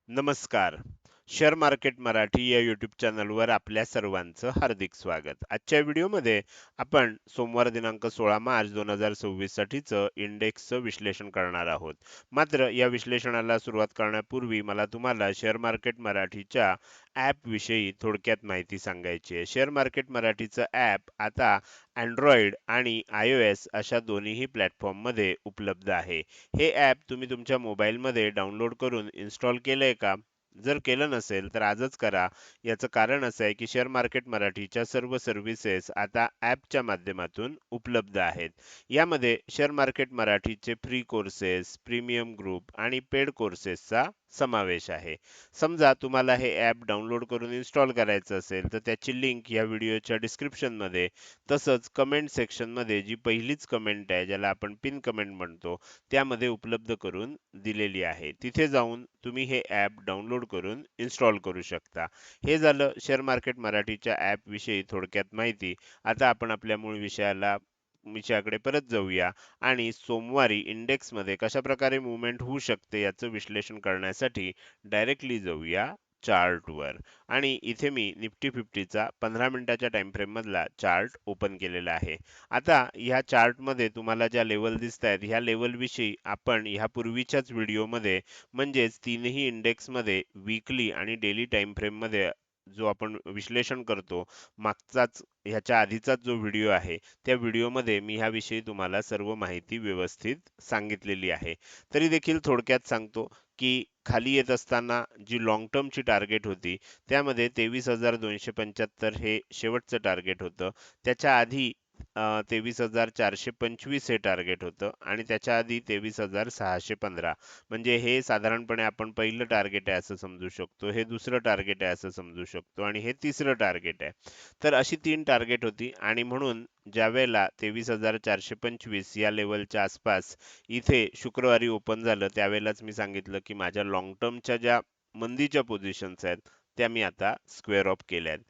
नमस्कार. Share market Marathi या YouTube चॅनलवर आपल्या सर्वांचं हार्दिक स्वागत. आजच्या व्हिडिओमध्ये आपण सोमवार दिनांक 16 मार्च 2026 साठीचं इंडेक्सचं विश्लेषण करणार आहोत. मात्र या विश्लेषणाला सुरुवात करण्यापूर्वी मला तुम्हाला शेअर मार्केट मराठीच्या ॲप विषयी थोडक्यात माहिती सांगायची आहे. शेअर मार्केट मराठीचं ॲप आता Android आणि iOS अशा दोन्हीही प्लॅटफॉर्ममध्ये उपलब्ध आहे. हे ॲप तुम्ही तुमच्या मोबाईलमध्ये डाउनलोड करून इन्स्टॉल केलंय का? जर केलं नसेल तर आजच करा. याचं कारण असं आहे की शेअर मार्केट मराठीच्या सर्व सर्व्हिसेस आता ॲपच्या माध्यमातून उपलब्ध आहेत. यामध्ये शेअर मार्केट मराठीचे फ्री कोर्सेस, प्रीमियम ग्रुप आणि पेड कोर्सेसचा समावेश आहे. समजा तुम्हाला हे ॲप डाउनलोड करून इन्स्टॉल करायचं असेल तर त्याची लिंक या व्हिडिओच्या डिस्क्रिप्शनमध्ये तसंच कमेंट सेक्शनमध्ये जी पहिलीच कमेंट आहे ज्याला आपण पिन कमेंट म्हणतो त्यामध्ये उपलब्ध करून दिलेली आहे. तिथे जाऊन तुम्ही हे ॲप डाउनलोड करून इन्स्टॉल करू शकता. हे झालं शेअर मार्केट मराठीच्या ॲप विषयी थोडक्यात माहिती. आता आपण आपल्या मूळ विषयाकडे परत जाऊया आणि सोमवारी इंडेक्समध्ये कशाप्रकारे मूव्हमेंट होऊ शकते याचं विश्लेषण करण्यासाठी डायरेक्टली जाऊया चार्टवर. आणि इथे मी निफ्टी 50चा 15 मिनिटाच्या टाइम फ्रेम मधला चार्ट ओपन केलेला आहे. आता ह्या चार्टमध्ये तुम्हाला ज्या लेवल दिसत आहेत ह्या लेवल विषयी आपण ह्यापूर्वीच्याच व्हिडिओमध्ये म्हणजेच तीनही इंडेक्समध्ये वीकली आणि डेली टाइम फ्रेम मध्ये जो आपण विश्लेषण करतो मागचाच ह्याच्या आधीचाच जो व्हिडिओ आहे त्या व्हिडिओमध्ये मी ह्याविषयी तुम्हाला सर्व माहिती व्यवस्थित सांगितलेली आहे. तरी देखील थोडक्यात सांगतो की खाली येत असताना जी लॉंग टर्मची टार्गेट होती त्यामध्ये 23,275 हे शेवटचं टार्गेट होतं. त्याच्या आधी 23,425 हे टार्गेट होतं आणि त्याच्या आधी 23,615 म्हणजे हे साधारणपणे आपण पहिलं टार्गेट आहे असं समजू शकतो. हे दुसरं टार्गेट आहे असं समजू शकतो आणि हे तिसरं टार्गेट आहे. तर अशी 3 टार्गेट होती आणि म्हणून ज्यावेळेला 23,425 या लेवलच्या आसपास इथे शुक्रवारी ओपन झालं त्यावेळेलाच मी सांगितलं की माझ्या लॉंग टर्मच्या ज्या मंदीच्या पोझिशन्स आहेत त्या मी आता स्क्वेअर ऑफ केल्या आहेत.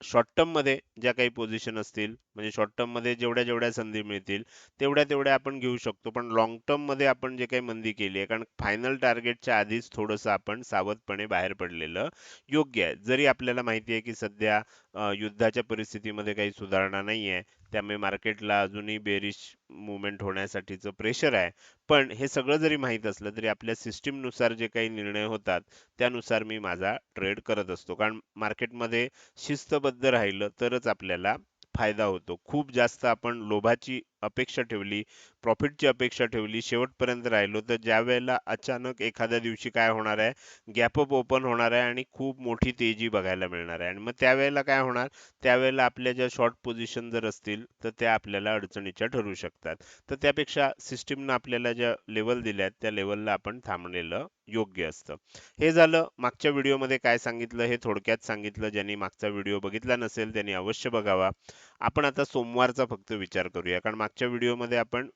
शॉर्ट टर्म मध्ये ज्या काही पोझिशन असतील म्हणजे शॉर्ट टर्म मध्ये जेवढ्या जेवढ्या संधी मिळतील तेवढ्या तेवढ्या आपण घेऊ शकतो. पण लॉंग टर्म मध्ये आपण जे काही मंदी केली आहे कारण फायनल टार्गेटच्या आधीच थोडंसं आपण सावधपणे बाहेर पडलेलं योग्य आहे. जरी आपल्याला माहिती आहे की सध्या युद्धाच्या परिस्थितीमध्ये काही सुधारणा नाही आहे त्यामुळे मार्केटला अजूनही बेरिश मुवमेंट होण्यासाठीचं प्रेशर आहे. पण हे सगळं जरी माहीत असलं तरी आपल्या सिस्टीम नुसार जे काही निर्णय होतात त्यानुसार मी माझा ट्रेड करत असतो. कारण मार्केटमध्ये शिस्तबद्ध राहिलं तरच आपल्याला फायदा होतो. खूप जास्त आपण लोभाची अपेक्षा ठेवली, प्रॉफिटची अपेक्षा ठेवली, शेवटपर्यंत राहिलो तर ज्यावेळेला अचानक एखाद्या दिवशी काय होणार आहे, गॅप अप ओपन होणार आहे आणि खूप मोठी तेजी बघायला मिळणार आहे. आणि मग त्यावेळेला काय होणार, त्यावेळेला आपल्या ज्या शॉर्ट पोझिशन जर असतील तर त्या आपल्याला अडचणीच्या ठरू शकतात. तर त्यापेक्षा सिस्टीमनं आपल्याला ज्या लेव्हल दिल्यात त्या लेव्हलला आपण थांबलेलं योग्य असतं. हे झालं मागच्या व्हिडिओमध्ये काय सांगितलं हे थोडक्यात सांगितलं. ज्यांनी मागचा व्हिडिओ बघितला नसेल त्यांनी अवश्य बघावा. आपण आता सोमवारचा फक्त विचार करूया कारण मागच्या व्हिडिओमध्ये आपण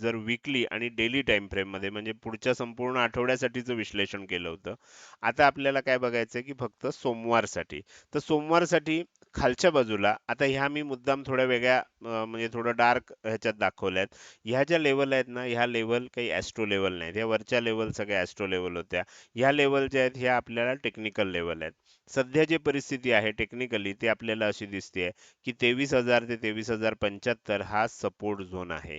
जर वीकली आणि डेली टाइम फ्रेम मध्ये म्हणजे पुढच्या संपूर्ण आठवड्यासाठीचं विश्लेषण केलं होतं. आता आपल्याला काय बघायचंय की फक्त सोमवारसाठी. तर सोमवारसाठी खालच्या बाजूला आता ह्या मी मुद्दाम थोड्या वेगळ्या म्हणजे थोडं डार्क ह्याच्यात दाखवल्यात. ह्या ज्या लेवल आहेत ना ह्या लेवल काही ॲस्ट्रो लेवल नाहीत. ह्या वरच्या लेवल सगळ्या ॲस्ट्रो लेवल होत्या. ह्या लेवल ज्या आहेत ह्या आपल्याला टेक्निकल लेवल आहेत. सध्या जी परिस्थिती आहे टेक्निकली ती आपल्याला अशी दिसते की 23,000 ते 23,075 हा सपोर्ट झोन आहे.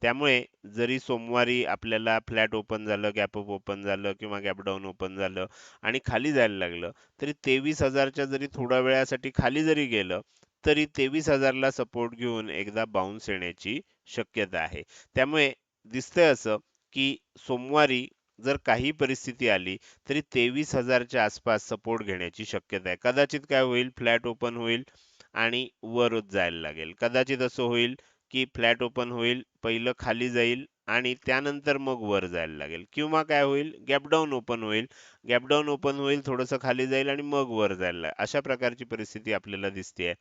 त्यामुळे जरी सोमवारी आपल्याला फ्लॅट ओपन झालं, गॅप अप ओपन झालं किंवा गॅप डाऊन ओपन झालं आणि खाली जायला लागलं तरी 23,000च्या जरी थोड्या वेळासाठी खाली जरी गेलं तरी 23,000 ला सपोर्ट घेऊन एकदा बाउन्स येण्याची शक्यता आहे. त्यामुळे दिसतंय असं की सोमवारी जर काही परिस्थिती आली तरी 23,000च्या आसपास सपोर्ट घेण्याची शक्यता आहे. कदाचित काय होईल फ्लॅट ओपन होईल आणि वरच जायला लागेल. कदाचित असं होईल की फ्लॅट ओपन होईल, पहिलं खाली जाईल आणि त्यानंतर मग वर जायला लागेल किंवा काय होईल गॅप डाऊन ओपन होईल. गॅप डाऊन ओपन होईल, थोडंसं खाली जाईल आणि मग वर जायला लागेल. अशा प्रकारची परिस्थिती आपल्याला दिसते.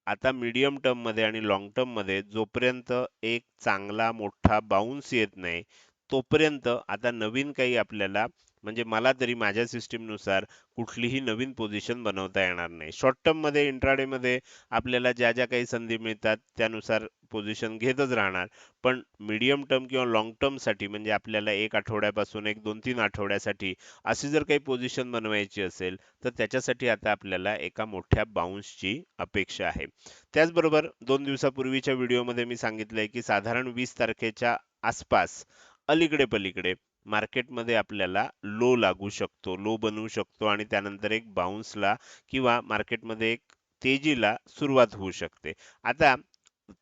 आता मीडियम टर्ममध्ये आणि लाँग टर्ममध्ये जोपर्यंत एक चांगला मोठा बाउन्स येत नाही, तोपर्यंत आता नवीन काही आपल्याला म्हणजे मला तरी माझ्या सिस्टीमनुसार कुठलीही नवीन पोझिशन बनवता येणार नाही. शॉर्ट टर्ममध्ये इंट्राडेमध्ये आपल्याला ज्या ज्या काही संधी मिळतात त्यानुसार पोझिशन घेतच राहणार. पण मीडियम टर्म किंवा लाँग टर्मसाठी म्हणजे आपल्याला 1 आठवड्यापासून एक 2-3 आठवड्यासाठी अशी जर काही पोझिशन बनवायची असेल, तर त्याच्यासाठी आता आपल्याला एका मोठ्या बाउन्सची अपेक्षा आहे. त्याचबरोबर 2 दिवसापूर्वीच्या व्हिडिओमध्ये मी सांगितलंय, की साधारण 20 तारखेच्या आसपास अलीकडे-पलीकडे मार्केटमध्ये आपल्याला लो लागू शकतो, लो बनवू शकतो आणि त्यानंतर एक बाउन्सला किंवा मार्केटमध्ये एक तेजीला सुरुवात होऊ शकते. आता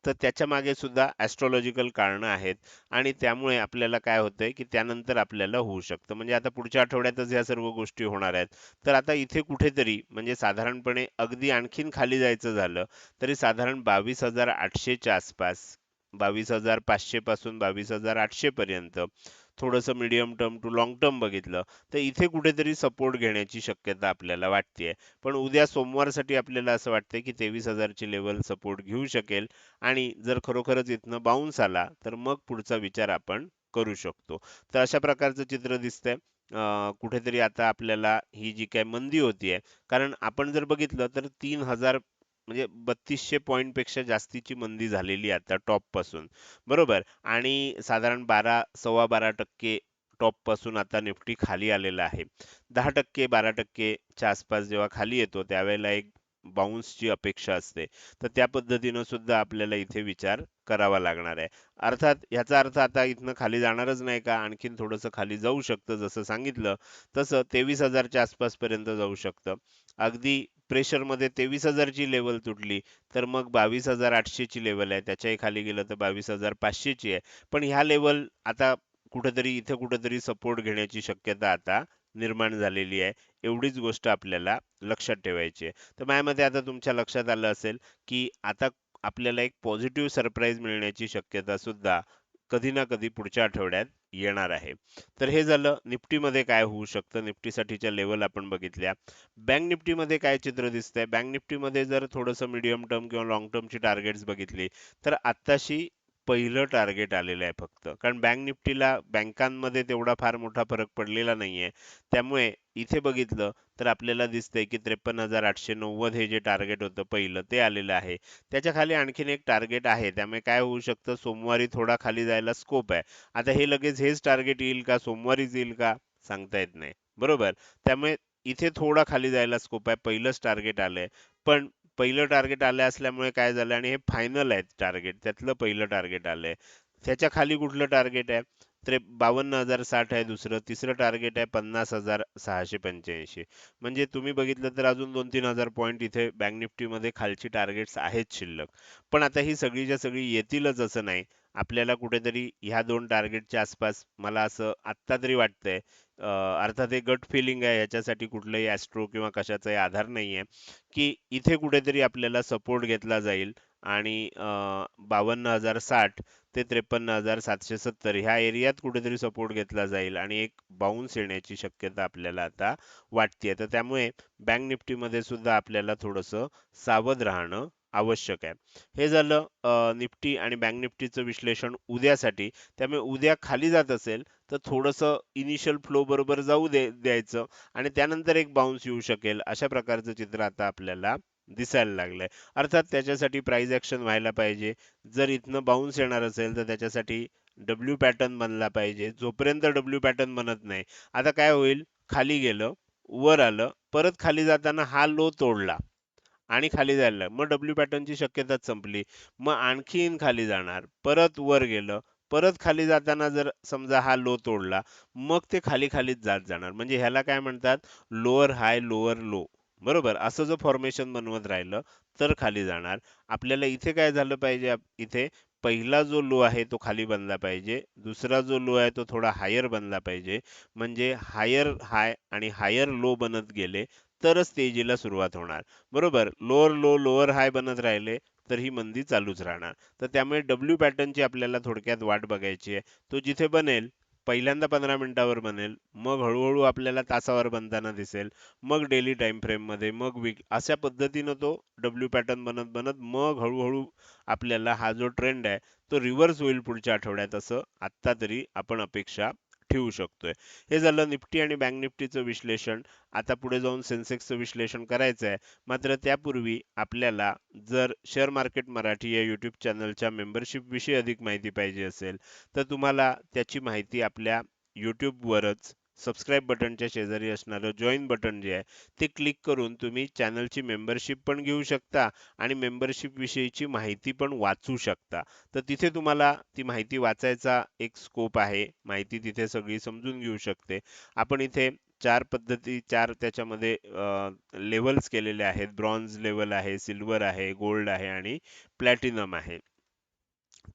तर त्याच्या मागे सुद्धा ॲस्ट्रोलॉजिकल कारणं आहेत आणि त्यामुळे आपल्याला काय होतंय, की त्यानंतर आपल्याला होऊ शकतं. म्हणजे आता पुढच्या आठवड्यातच ह्या सर्व गोष्टी होणार आहेत. तर आता इथे कुठेतरी म्हणजे साधारणपणे अगदी आणखीन खाली जायचं झालं, तरी साधारण 22,800 च्या आसपास 22,500 पासून 22,800 पर्यंत थोडंसं medium term to long term बघितलं, तर इथे कुठेतरी सपोर्ट घेण्याची शक्यता आपल्याला वाटतेय. पण उद्या सोमवारसाठी आपल्याला असं वाटतंय, की 23,000 ची लेव्हल सपोर्ट घेऊ शकेल आणि जर खरोखरच इथनं बाउन्स आला, तर मग पुढचा विचार आपण करू शकतो. तर अशा प्रकारचं चित्र दिसतंय. कुठेतरी आता आपल्याला ही जी काही मंदी होतीये, कारण आपण जर बघितलं तर 3,000 म्हणजे 3200 पॉइंटपेक्षा जास्तीची मंदी झालेली आहे आता टॉपपासून. बरोबर? आणि साधारण 12 12.25% टॉपपासून आता निफ्टी खाली आलेला आहे. 10% 12% च्या आसपास जेव्हा खाली येतो त्यावेळेला एक बाउन्सची अपेक्षा असते. तर त्या पद्धतीनं सुद्धा आपल्याला इथे विचार करावा लागणार आहे. अर्थात ह्याचा अर्थ आता इथनं खाली जाणारच नाही का? आणखीन थोडंसं खाली जाऊ शकतं जसं सांगितलं, तसं 23,000 च्या आसपासपर्यंत जाऊ शकतं. अगदी प्रेशरमध्ये 23,000 ची लेव्हल तुटली, तर मग 22,800 ची लेव्हल आहे. त्याच्याही खाली गेलं तर 22,500 ची आहे. पण ह्या लेव्हल आता कुठेतरी इथे कुठेतरी सपोर्ट घेण्याची शक्यता आता निर्माण झालेली आहे. एवढीच गोष्ट आपल्याला लक्षात ठेवायची आहे. तर माझ्या मते आता तुमच्या लक्षात आलं असेल, की आता आपल्याला एक पॉझिटिव्ह सरप्राईज मिळण्याची शक्यता सुद्धा कधी ना कधी पुढच्या आठवड्यात येणार आहे. तर हे झालं निफ्टीमध्ये काय होऊ शकतं. निफ्टीसाठीच्या लेव्हल आपण बघितल्या. बँक निफ्टीमध्ये काय चित्र दिसतंय? बँक निफ्टीमध्ये जर थोडंसं मीडियम टर्म किंवा लाँग टर्मची टार्गेट्स बघितली, तर आत्ताशी पहिलं टार्गेट आलेलं आहे फक्त. कारण बँक निफ्टीला बँकांमध्ये तेवढा फार मोठा फरक पडलेला नाहीये. त्यामुळे इथे बघितलं तर आपल्याला दिसतंय की 53,890 हे जे टार्गेट होतं पहिलं ते आलेलं आहे. त्याच्या खाली आणखीन एक टार्गेट आहे. त्यामुळे काय होऊ शकतं सोमवारी थोडा खाली जायला स्कोप आहे. आता हे लगेच हेच टार्गेट येईल का? सोमवारीच येईल का? सांगता येत नाही. बरोबर? त्यामुळे इथे थोडा खाली जायला स्कोप आहे. पहिलंच टार्गेट आलंय. पण पहिलं टार्गेट आलं असल्यामुळे काय झालं आणि हे फायनल आहे टार्गेट. त्यातलं पहिलं टार्गेट आलंय. त्याच्या खाली कुठलं टार्गेट आहे? तर 52,060 आहे दुसरं. तिसरं टार्गेट आहे 50,685. म्हणजे तुम्ही बघितलं तर अजून 2-3 हजार पॉइंट इथे बँक निफ्टीमध्ये खालची टार्गेट्स आहेत शिल्लक. पण आता ही सगळीच्या सगळी येतीलच असं नाही. आपल्याला कुठेतरी ह्या 2 टार्गेटच्या आसपास मला असं आत्ता तरी वाटतंय. अर्थात हे गट फिलिंग आहे ह्याच्यासाठी कुठलंही ॲस्ट्रो किंवा कशाचाही आधार नाहीये, की इथे कुठेतरी आपल्याला सपोर्ट घेतला जाईल आणि 52,060 ते 53,770 ह्या एरियात कुठेतरी सपोर्ट घेतला जाईल आणि एक बाउन्स येण्याची शक्यता आपल्याला आता वाटते. तर त्यामुळे बँक निफ्टीमध्ये सुद्धा आपल्याला थोडंसं सावध राहणं आवश्यक आहे. हे झालं निफ्टी आणि बँक निफ्टीचं विश्लेषण उद्यासाठी. त्यामुळे उद्या खाली जात असेल तर थोडंसं इनिशियल फ्लो बरोबर जाऊ द्यायचं आणि त्यानंतर एक बाउन्स येऊ शकेल अशा प्रकारचं चित्र आता आपल्याला दिसायला लागलंय. अर्थात त्याच्यासाठी प्राइस ऍक्शन व्हायला पाहिजे. जर इथनं बाउन्स येणार असेल तर त्याच्यासाठी डब्ल्यू पॅटर्न बनला पाहिजे. जोपर्यंत डब्ल्यू पॅटर्न बनत नाही, आता काय होईल? खाली गेलं, वर आलं, परत खाली जाताना हा लो तोडला आणि खाली जायला मग डब्ल्यू पॅटर्नची शक्यताच संपली. मग आणखीन खाली जाणार, परत वर गेलं, परत खाली जाताना जर समजा हा लो तोडला, मग ते खाली खालीच जात जाणार. म्हणजे ह्याला काय म्हणतात? लोअर हाय, लोअर लो. बरोबर? असं जर फॉर्मेशन बनवत राहिलं तर खाली जाणार. आपल्याला इथे काय झालं पाहिजे? इथे पहिला जो लो आहे तो खाली बनला पाहिजे. दुसरा जो लो आहे तो थोडा हायर बनला पाहिजे. म्हणजे हायर हाय आणि हायर लो बनत गेले तरच तेजीला सुरुवात होणार. बरोबर? लोअर लो, लोअर हाय बनत राहिले तर ही मंदी चालूच राहणार. तर त्यामुळे डब्ल्यू पॅटर्नची आपल्याला थोडक्यात वाट बघायची आहे. तो जिथे बनेल पहिल्यांदा 15 मिनिटावर बनेल, मग हळू आपल्याला तासावर बनताना दिसेल, मग डेली टाइम फ्रेममध्ये, मग वीक अशा पद्धतीनं तो डब्ल्यू पॅटर्न बनत बनत मग हळूहळू आपल्याला हा जो ट्रेंड आहे तो रिव्हर्स होईल पुढच्या आठवड्यात असं आत्ता तरी आपण अपेक्षा ठेवू शकतोय. हे झालं निफ्टी आणि बँक निफ्टीचं विश्लेषण. आता पुढे जाऊन सेन्सेक्सचं विश्लेषण करायचं आहे. मात्र त्यापूर्वी आपल्याला जर शेअर मार्केट मराठी या यूट्यूब चॅनलच्या मेंबरशिप विषयी अधिक माहिती पाहिजे असेल, तर तुम्हाला त्याची माहिती आपल्या यूट्यूबवरच सबस्क्राईब बटनच्या शेजारी असणारं जॉईन बटन जे आहे ते क्लिक करून तुम्ही चॅनलची मेंबरशिप पण घेऊ शकता आणि मेंबरशिप विषयीची माहिती पण वाचू शकता. तर तिथे तुम्हाला ती माहिती वाचायचा एक स्कोप आहे. माहिती तिथे सगळी समजून घेऊ शकते. आपण इथे चार त्याच्यामध्ये लेव्हल्स केलेले आहेत. ब्रॉन्झ लेव्हल आहे, सिल्वर आहे, गोल्ड आहे आणि प्लॅटिनम आहे.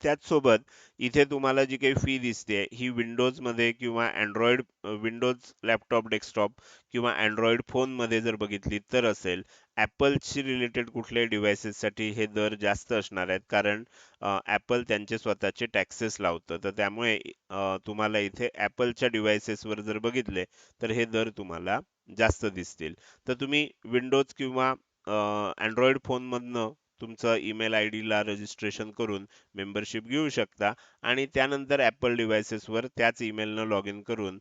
त्याचसोबत इथे तुम्हाला जी काही फी दिसते ही विंडोजमध्ये किंवा अँड्रॉइड विंडोज लॅपटॉप डेस्कटॉप किंवा अँड्रॉइड फोनमध्ये जर बघितली तर असेल. ॲपलशी रिलेटेड कुठल्याही डिव्हाइसेससाठी हे दर जास्त असणार आहेत, कारण ॲपल त्यांचे स्वतःचे टॅक्सेस लावतं. तर त्यामुळे तुम्हाला इथे ॲपलच्या डिव्हाइसेसवर जर बघितले तर हे दर तुम्हाला जास्त दिसतील. तर तुम्ही विंडोज किंवा अँड्रॉइड फोनमधनं तुमचं ईमेल आय डीला रजिस्ट्रेशन करून मेंबरशिप घेऊ शकता आणि त्यानंतर ॲपल डिव्हाइसेसवर त्याच ईमेलनं लॉग इन करून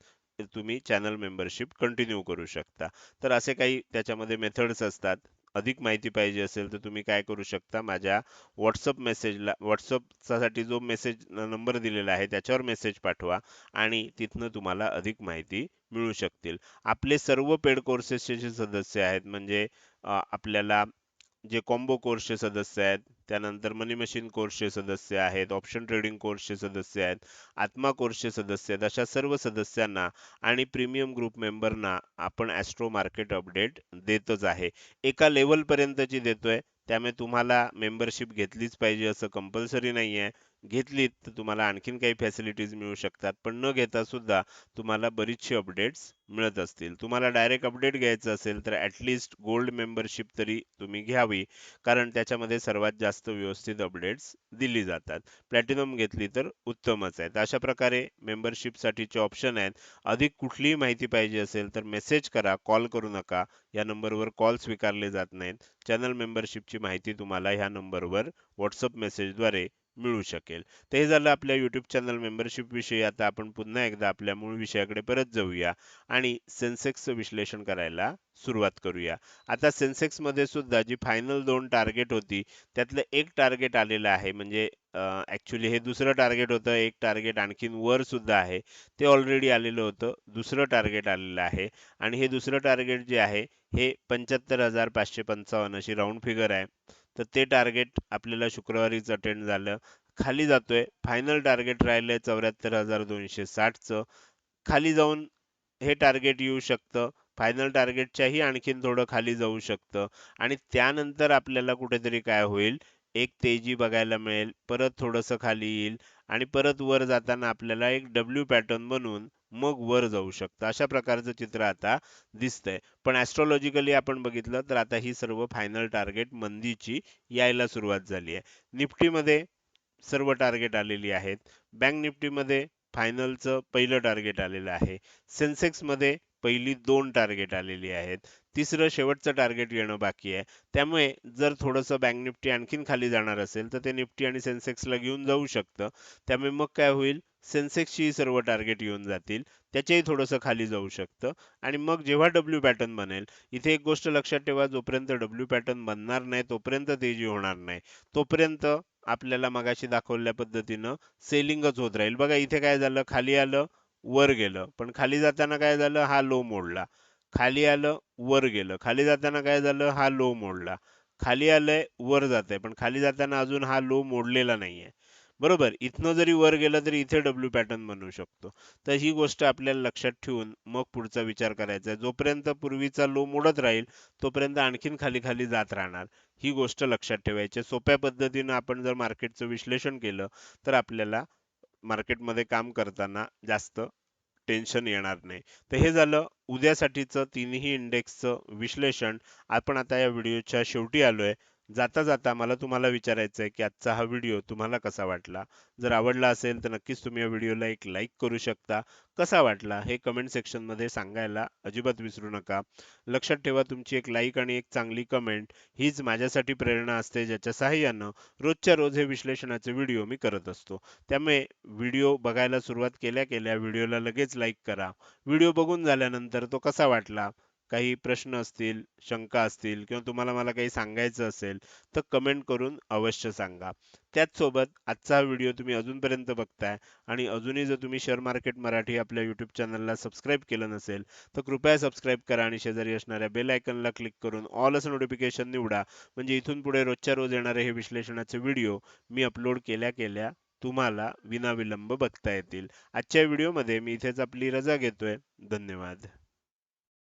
तुम्ही चॅनल मेंबरशिप कंटिन्यू करू शकता. तर असे काही त्याच्यामध्ये मेथड्स असतात. अधिक माहिती पाहिजे असेल तर तुम्ही काय करू शकता, माझ्या व्हॉट्सअपसाठी जो मेसेज नंबर दिलेला आहे त्याच्यावर मेसेज पाठवा आणि तिथनं तुम्हाला अधिक माहिती मिळू शकतील. आपले सर्व पेड कोर्सेसचे जे सदस्य आहेत, म्हणजे आपल्याला जे कॉम्बो कोर्सचे सदस्य आहेत, त्यानंतर मनी मशीन कोर्सचे सदस्य आहेत, ऑप्शन ट्रेडिंग कोर्सचे सदस्य आहेत, आत्मा कोर्सचे सदस्य आहेत, अशा सर्व सदस्यांना आणि प्रीमियम ग्रुप मेंबरना आपण ॲस्ट्रो मार्केट अपडेट देतच आहे. एका लेवल पर्यंतची देतोय. त्यामुळे तुम्हाला मेंबरशिप घेतलीच पाहिजे असं कंपल्सरी नाही आहे. घेतलीत तर तुम्हाला आणखीन काही फॅसिलिटीज मिळू शकतात, पण न घेता सुद्धा तुम्हाला बरीचशी अपडेट्स मिळत असतील. तुम्हाला डायरेक्ट अपडेट घ्यायचं असेल तर ॲटलिस्ट गोल्ड मेंबरशिप तरी तुम्ही घ्यावी, कारण त्याच्यामध्ये सर्वात जास्त व्यवस्थित अपडेट्स दिली जातात. प्लॅटिनम घेतली तर उत्तमच आहे. तर अशा प्रकारे मेंबरशिपसाठीचे ऑप्शन आहेत. अधिक कुठलीही माहिती पाहिजे असेल तर मेसेज करा, कॉल करू नका. या नंबरवर कॉल स्वीकारले जात नाहीत. चॅनल मेंबरशिपची माहिती तुम्हाला ह्या नंबरवर व्हॉट्सअप मेसेजद्वारे मिळू शकेल. तर हे झालं आपल्या यूट्यूब चॅनल मेंबरशिप विषयी. आता आपण पुन्हा एकदा आपल्या मूळ विषयाकडे परत जाऊया आणि सेन्सेक्सचं विश्लेषण करायला सुरुवात करूया. आता सेन्सेक्समध्ये सुद्धा जी फायनल 2 टार्गेट होती त्यातलं एक टार्गेट आलेलं आहे. म्हणजे ॲक्च्युली हे दुसरं टार्गेट होतं. एक टार्गेट आणखीन वर सुद्धा आहे. ते ऑलरेडी आलेलं होतं. दुसरं टार्गेट आलेलं आहे आणि हे दुसरं टार्गेट जे आहे हे 75,555 अशी राउंड फिगर आहे. तर ते टार्गेट आपल्याला शुक्रवारीच अटेंड झालं. खाली जातोय. फायनल टार्गेट राहिलंय 74,260 चं. खाली जाऊन हे टार्गेट येऊ शकतं. फायनल टार्गेटच्याही आणखीन थोडं खाली जाऊ शकतं आणि त्यानंतर आपल्याला कुठेतरी काय होईल, एक तेजी बघायला मिळेल. परत थोडंसं खाली येईल आणि परत वर जाताना आपल्याला एक डब्ल्यू पॅटर्न बनवून मग वर जाऊ शकतं. अशा प्रकारचं चित्र आता दिसतंय. पण ॲस्ट्रॉलॉजिकली आपण बघितलं तर आता ही सर्व फायनल टार्गेट मंदीची यायला सुरुवात झाली आहे. निफ्टीमध्ये सर्व टार्गेट आलेली आहेत. बँक निफ्टीमध्ये फायनलचं पहिलं टार्गेट आलेलं आहे. सेन्सेक्समध्ये पहिली 2 टार्गेट आलेली आहेत. तिसरं शेवटचं टार्गेट येणं बाकी आहे. त्यामुळे जर थोडंसं बँक निफ्टी आणखीन खाली जाणार असेल तर ते निफ्टी आणि सेन्सेक्सला घेऊन जाऊ शकतं. त्यामुळे मग काय होईल, सेन्सेक्सची सर्व टार्गेट येऊन जातील. त्याच्याही थोडंसं खाली जाऊ शकतं आणि मग जेव्हा डब्ल्यू पॅटर्न बनेल, इथे एक गोष्ट लक्षात ठेवा, जोपर्यंत डब्ल्यू पॅटर्न बनणार नाही तोपर्यंत तेजी होणार नाही. तोपर्यंत आपल्याला मगाशी दाखवलेल्या पद्धतीनं सेलिंगच होत राहील. बघा इथे काय झालं, खाली आलं, वर गेलं, पण खाली जाताना काय झालं, हा लो मोडला. खाली आलं, वर गेलं, खाली जाताना काय झालं, हा लो मोडला. खाली आलंय, वर जातंय, पण खाली जाताना अजून हा लो मोडलेला नाहीये. बरोबर, इथनं जरी वर गेलं तरी इथे डब्ल्यू पॅटर्न बनवू शकतो. तर ही गोष्ट आपल्याला लक्षात ठेवून मग पुढचा विचार करायचा आहे. जोपर्यंत पूर्वीचा लो मोडत राहील तोपर्यंत आणखीन खाली खाली जात राहणार. ही गोष्ट लक्षात ठेवायची आहे. सोप्या पद्धतीनं आपण जर मार्केटचं विश्लेषण केलं तर आपल्याला मार्केटमध्ये काम करताना जास्त टेन्शन येणार नाही. तर हे झालं उद्यासाठीचं तिन्ही इंडेक्सचं विश्लेषण. आपण आता या व्हिडिओच्या शेवटी आलोय. जाता जाता मला तुम्हाला विचारायचं आहे की आजचा हा व्हिडिओ तुम्हाला कसा वाटला? जर आवडला असेल तर नक्कीच तुम्ही या व्हिडिओला एक लाईक करू शकता. कसा वाटला हे कमेंट सेक्शनमध्ये सांगायला अजिबात विसरू नका. लक्षात ठेवा, तुमची एक लाईक आणि एक चांगली कमेंट हीच माझ्यासाठी प्रेरणा असते, ज्याच्या सहाय्यानं रोजच्या रोज हे विश्लेषणाचे व्हिडिओ मी करत असतो. त्यामुळे व्हिडिओ बघायला सुरुवात केल्या केल्या व्हिडिओला लगेच लाईक करा. व्हिडिओ बघून झाल्यानंतर तो कसा वाटला, काही प्रश्न असतील, शंका असतील किंवा तुम्हाला मला काही सांगायचं असेल तर कमेंट करून अवश्य सांगा. त्याचसोबत आजचा हा व्हिडिओ तुम्ही अजूनपर्यंत बघताय आणि अजूनही जर तुम्ही शेअर मार्केट मराठी आपल्या यूट्यूब चॅनलला सबस्क्राईब केलं नसेल तर कृपया सबस्क्राईब करा आणि शेजारी असणाऱ्या बेल आयकॉनला क्लिक करून ऑल असं नोटिफिकेशन निवडा. म्हणजे इथून पुढे रोजच्या रोज येणारे हे विश्लेषणाचे व्हिडिओ मी अपलोड केल्या केल्या तुम्हाला विनाविलंब बघता येतील. आजच्या व्हिडिओमध्ये मी इथेच आपली रजा घेतोय. धन्यवाद.